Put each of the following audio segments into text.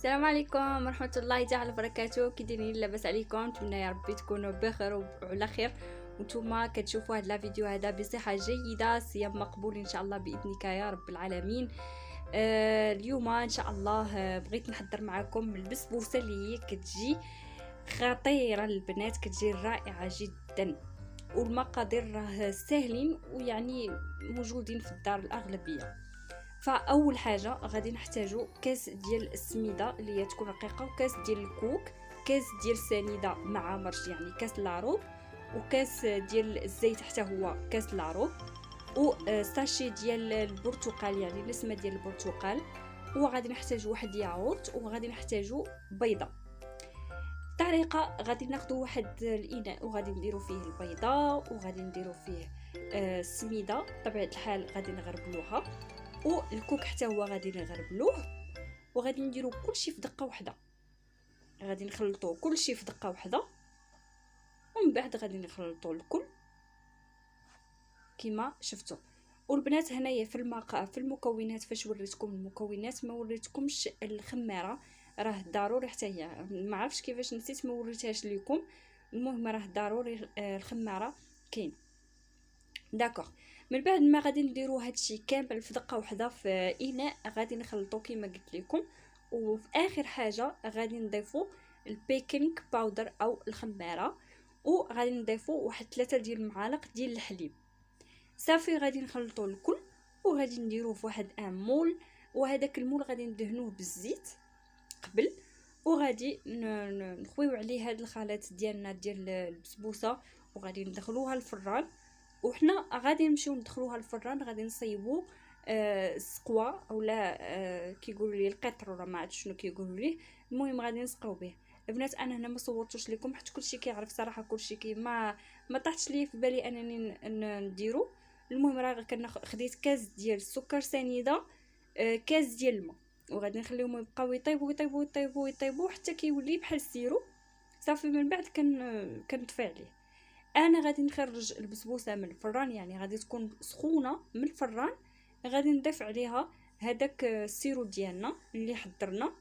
السلام عليكم ورحمه الله تعالى وبركاته. كي دايرين؟ لاباس عليكم؟ نتمنى يا ربي تكونوا بخير وعلى خير. وانتم كتشوفوا هذا الفيديو هذا بصحه جيده، صيام مقبول ان شاء الله باذنك يا رب العالمين. اليوم ان شاء الله بغيت نحضر معكم البسبوسه اللي هي كتجي خطيره البنات، كتجي رائعه جدا، والمقادير راه ساهلين ويعني موجودين في الدار الاغلبيه. فاول حاجه غادي نحتاجو كاس ديال السميده اللي هي تكون رقيقه، وكاس ديال الكوك، كاس ديال سنيده مع مرش يعني كاس لاروب، وكاس ديال الزيت حتى هو كاس لاروب، وساشي ديال البرتقال يعني النسمه ديال البرتقال، وغادي نحتاجو واحد ياغورت، وغادي نحتاجو بيضه. الطريقه غادي ناخذ واحد الاناء وغادي نديرو فيه البيضه، وغادي نديرو فيه السميده بطبيعه الحال غادي نغربلوها، والكوك حتى هو غادي نغربلوه، وغادي نديرو كلشي في دقه واحده. غادي نخلطو كلشي في دقه واحده، ومن بعد غادي نخلطو الكل كما شفتوا. والبنات هنايا في المكونات، فاش وريتكم المكونات ما وريتكمش الخماره، راه ضروري حتى هي، ما عرفتش كيفاش نسيت ما وريتهاش لكم. المهم راه ضروري الخماره كاين. داكوغ. من بعد ما غادي نديرو هادشي كامل في دقه واحده في اناء، غادي نخلطو كما قلت لكم، وفي اخر حاجه غادي نضيفو البيكنج باودر او الخماره، وغادي نضيفو واحد 3 ديال المعالق ديال الحليب. صافي غادي نخلطو الكل، وغادي نديروه في واحد مول، وهذاك المول غادي ندهنوه بالزيت قبل، وغادي نخويو عليه هاد الخليط ديالنا ديال البسبوسه، وغادي ندخلوها الفران. وحنا غادي نمشيو ندخلوها الفران، غادي نصيبو السقوا اولا كيقولوا لي القطر ولا ما عرفتش شنو كيقولوا ليه. المهم غادي نسقيو به. البنات انا هنا ما صورتوش لكم حيت كلشي كيعرف صراحه، كلشي ما طاحتش لي في بالي انني نديرو. المهم راه خديت كاس ديال السكر سنيده، كاس ديال الماء، وغادي نخليهم يبقاو يطيبوا يطيبوا يطيبوا يطيبوا حتى كيولي بحال السيرو. صافي من بعد كنطفي عليه. انا غادي نخرج البسبوسه من الفران، يعني غادي تكون سخونه من الفران، غادي نضيف عليها هذاك السيرو ديالنا اللي حضرنا،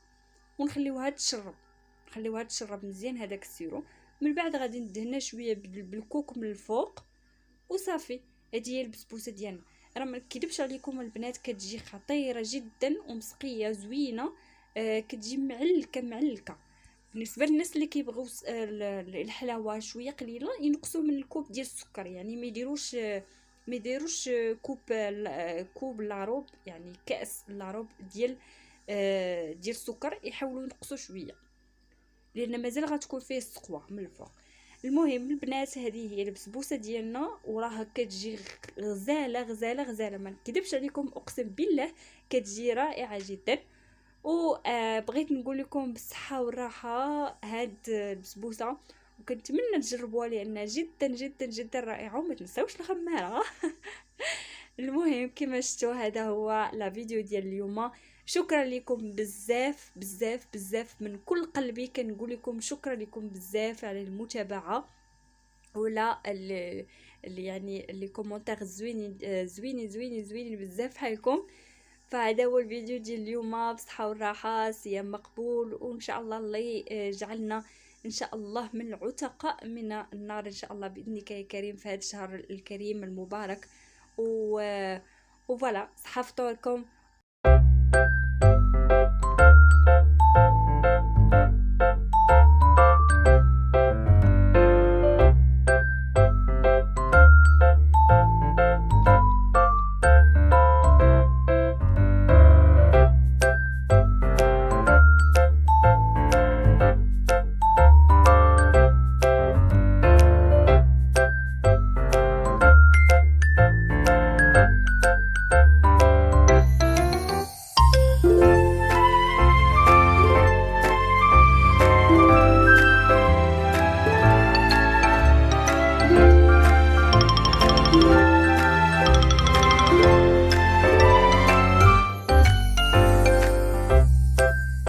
ونخليوها تشرب مزيان هذاك السيرو. من بعد غادي ندهنها شويه بالكوك من الفوق، وصافي. هذه هي البسبوسه ديالنا. راه ما نكذبش عليكم البنات، كتجي خطيره جدا ومسقيه زوينه، كتجي معلكه. بالنسبه للناس اللي كيبغيو الحلاوه شويه قليله، ينقصوا من الكوب ديال السكر، يعني ما يديروش كوب لاروب، يعني كاس لاروب ديال السكر، يحاولوا ينقصوا شويه لان مازال غتكون فيه السقوه من الفوق. المهم البنات هذه هي البسبوسه ديالنا، وراها كتجي غزاله غزاله غزاله، ما نكذبش عليكم اقسم بالله كتجي رائعه جدا. وبغيت نقول لكم بالصحه والراحه هاد البسبوسه، وكنتمنى تجربوها لانها جدا جدا جدا رائعه، وما تنساوش الخماره. المهم كما شفتوا هذا هو لا فيديو ديال اليوم. شكرا لكم بزاف بزاف بزاف من كل قلبي، كنقول لكم شكرا لكم بزاف على المتابعه، ولا اللي يعني اللي كومونتير زوينين زوينين زوينين زوينين بزاف بحالكم. فهذا هو الفيديو ديال اليوم، بصحه والراحه، صيام مقبول، وان شاء الله الله يجعلنا ان شاء الله من العتقاء من النار ان شاء الله باذنك يا كريم في هذا الشهر الكريم المبارك. وفوالا صحه فطوركم،